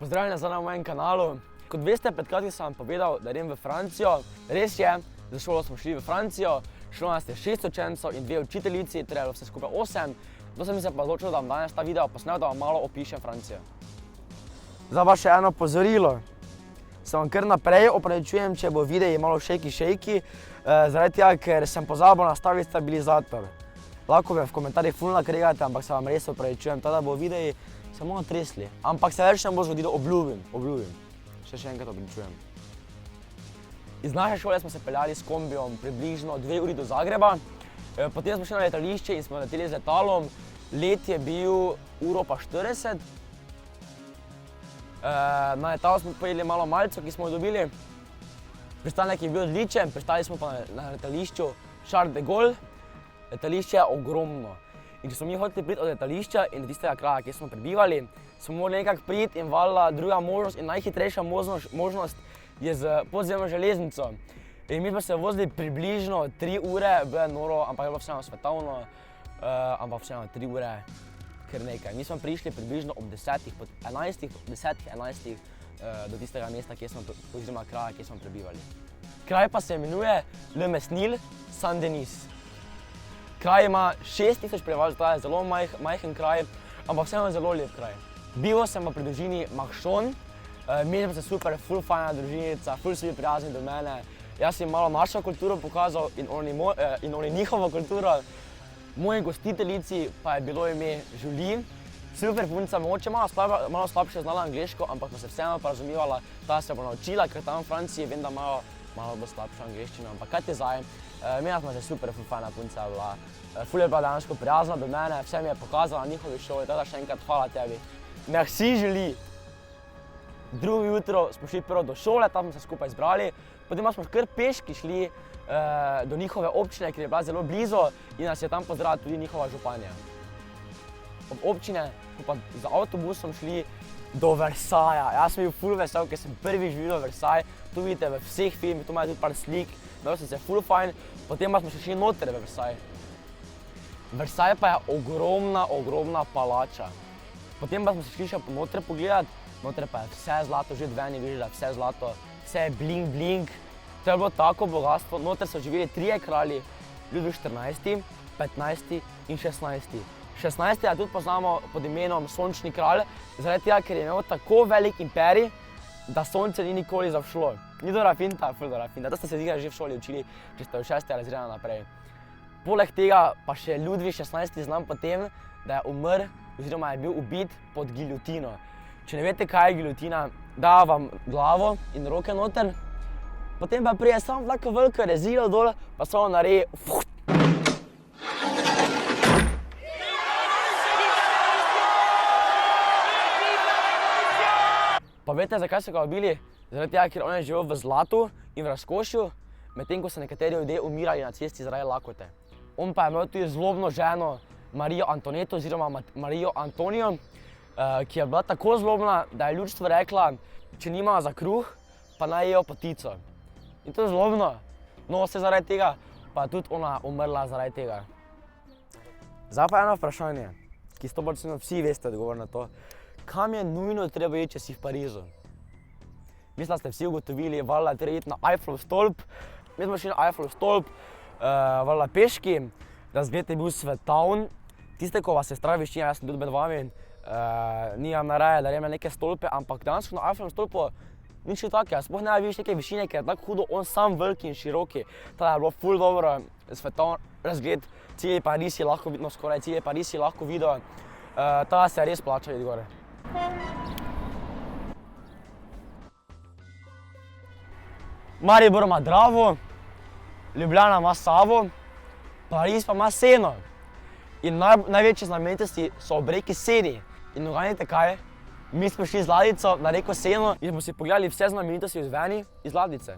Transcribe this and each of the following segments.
Pozdravljeni nazaj na mojem kanalu. Kot veste, pred kratkim sem vam povedal, da grem v Francijo. Res je, za šolo smo šli v Francijo, šlo nas je 6 učencev in 2 učiteljici, torej vse skupaj 8. Zato sem se pa odločil, da vam danes ta video posnel, da vam malo opišem Francijo. Zdaj pa še eno opozorilo. Se vam kar naprej opravičujem, če bo videi malo šejki, zaradi tega, ker sem pozabil nastaviti stabilizator. Lahko me v komentarjih ful nakregate, ampak se vam res opravičujem, da bo videi samo tresli. Ampak se več ne bo zgodilo, obljubim. Še enkrat opravičujem. Iz naše šole smo se peljali s kombijom približno 2 uri do Zagreba. Potem smo šli na letališče in smo leteli z letalom. Let je bil 1:40. Na letalu smo pojedli malo malcev, ki smo jo dobili. Pristanek je bil odličen, pristali smo pa na letališču Charles de Gaulle. Letališče je ogromno. In če smo mi hoteli priti od letališča in do tistega kraja, kjer smo prebivali, smo morali nekako priti in valjda druga možnost in najhitrejša možnost je z podzemno železnico. In mi smo se vozili približno 3 ure, bilo je noro, ampak je bilo vseeno svetovno, ampak vseeno 3 ure kar nekaj. Mi smo prišli približno ob 10:11 do tistega mesta, oziroma kraja, kjer smo prebivali. Kraj pa se imenuje Le Mesnil Saint-Denis. Kraj ima 6000 prebivalcev, to je zelo majhen kraj, ampak vseeno zelo lep kraj. Bival sem v družini Machon, imeli smo se super, ful fajna družinica, ful so bili prijazni do mene. Jaz sem malo našo kulturo pokazal in oni njihovo kulturo. Moji gostiteljici pa je bilo ime Julie. Super punca, mogoče malo slabše znala angleško, ampak smo se vseeno pa razumevala, ta se bo naučila, ker tam v Franciji vem, da imajo malo bolj slabšo angleščino, ampak kaj te zdaj? Imela smo se super, ful fajna punca bila. Ful je bila dejansko prijazna do mene, vse mi je pokazala na njihovi šoli, tako da še enkrat hvala tebi. Merci Julie! Drugo jutro smo šli prvo do šole, tam smo se skupaj zbrali, potem smo kar peški šli do njihove občine, ker je bila zelo blizu in nas je tam pozdravila tudi njihova županja. Od občine smo pa z avtobusom šli do Versaja. Jaz sem bil ful vesel, ker sem prvič videl Versaj. Tu vidite v vseh filmih, tu imajo tudi par slik, imel sem se ful fajn, potem pa smo še šli noter v Versaj. Versaj pa je ogromna palača. Potem pa smo se šli še noter pogledat, noter pa je vse zlato, že od ven je vidiš, da je vse zlato, vse je bling. To je bilo tako bogatstvo, noter so živeli 3 kralji, Ludvik 14., 15. in 16. 16. a tudi poznamo pod imenom Sončni kralj, zaradi tega, ker je imel tako velik imperij, da sonce ni nikoli zavšlo. Ni dobra finta, ful dobra finta, to ste se že v šoli učili, če ste v 6. razredu naprej. Poleg tega pa še Ludvik 16. znam po tem, da je umrl oziroma je bil ubit pod giljotino. Če ne veste, kaj je giljotina, da vam glavo in roke noter, potem pa prije samo tako veliko rezilo dol, pa samo naredi fuht. Pa veste, zakaj so ga ubili? Zaradi tega, ker on je živel v zlatu in v razkošju, medtem ko so nekateri ljudje umirali na cesti zaradi lakote. On pa je imel tudi zlobno ženo Marijo Antoneto oziroma Marijo Antonijo, ki je bila tako zlobna, da je ljudstvo rekla, če nimajo za kruh, pa naj jejo potico. In to je zlobno. No, vse zaradi tega, pa je tudi ona umrla zaradi tega. Zdaj pa eno vprašanje, ki 100% vsi veste odgovor na to. Kam je nujno treba iti, če si v Parizu? Mislim, da ste vsi ugotovili, valjda je treba iti na Eiffelov stolp. Mi smo šli na Eiffelov stolp, valjda peški, razgled je bil svetovn. Tiste, ko vas je strah višina, jaz sem tudi med vami, nimam naraje, da grem na neke stolpe, ampak dejansko na Eiffelovem stolpu nič takega, sploh ne vidiš neke višine, ker je tako hudo, on sam veliki in široki. Tada je bilo ful dobro, svetovn razgled, celi Pariz je lahko vidno skoraj, celi Pariz je lahko videl. Tada se je res plača iti gore. Maribor ima Dravo, Ljubljana ima Savo, Pariz pa ima Seno. In največje znamenitosti so ob reki Seni. In uganjajte kaj? Mi smo šli z ladjico na reko Seno in smo si pogledali vse znamenitosti v zveni iz ladjice.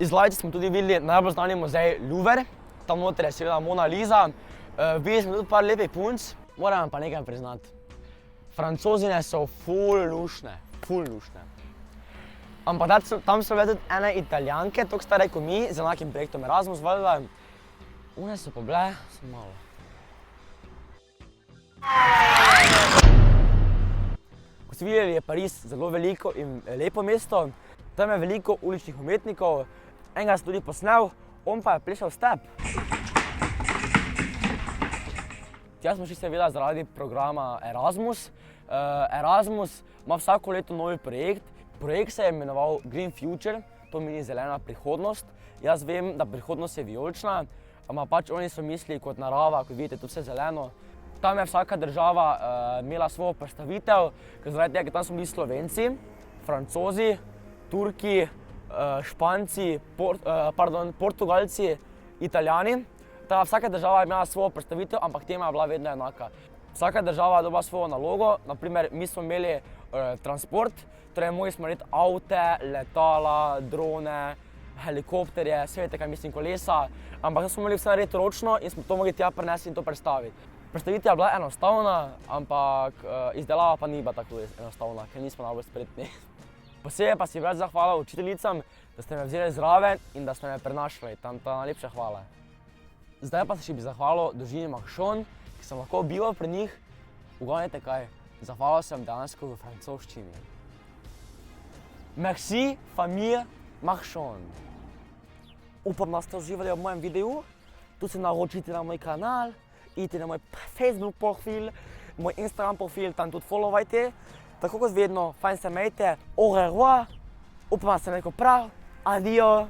Iz ladjice smo tudi videli najbolj znani muzej Louvre, tam noter je seveda Mona Lisa. Videli smo tudi par lepih punc, moram pa nekaj priznati. Francozine so ful luštne. Ampak tam so bile tudi ene Italijanke, toliko stare kot mi, z enakim projektom Erasmus, valjda. One so pa bile, samo malo. Kot ste videli, je Pariz zelo veliko in lepo mesto. Tam je veliko uličnih umetnikov, enega sem tudi posnel, on pa je plešal step. Tja smo šli seveda zaradi programa Erasmus. Erasmus ima vsako leto novi projekt. Projekt se je imenoval Green Future, to pomeni zelena prihodnost. Jaz vem, da prihodnost je vijolična, ampak pač oni so mislili kot narava, kot vidite, to vse zeleno. Tam je vsaka država imela svojo predstavitev, ker zaradi tega, tam smo bili Slovenci, Francozi, Turki, Španci, Portugalci, Italijani. Vsaka država je imela svojo predstavitev, ampak tema je bila vedno enaka. Vsaka država je dobila svojo nalogo, naprimer mi smo imeli transport, torej mogli smo narediti avte, letala, drone, helikopterje, vse veste, kaj mislim, kolesa, ampak smo mogli vse narediti ročno in smo to mogli tja prinesti in to predstaviti. Predstavitev je bila enostavna, ampak izdelava pa ni bila tako enostavna, ker nismo najbolj spretni. Posebej pa si več zahvala učiteljicam, da ste me vzeli zraven in da ste me prenašali, tam ta najlepša hvala. Zdaj pa se še bi zahvalil družini Machon, ki sem lahko bival pri njih. Uganjajte kaj, zahvalil sem dejansko v francoščini. Merci, famille Machon. Upam, da ste uživali v mojem videu. Tu se naročite na moj kanal, idite na moj Facebook profil, moj Instagram profil, tam tudi followajte. Tako kot vedno, fajn se imejte, au revoir, upam, da ste neko prav, adijo.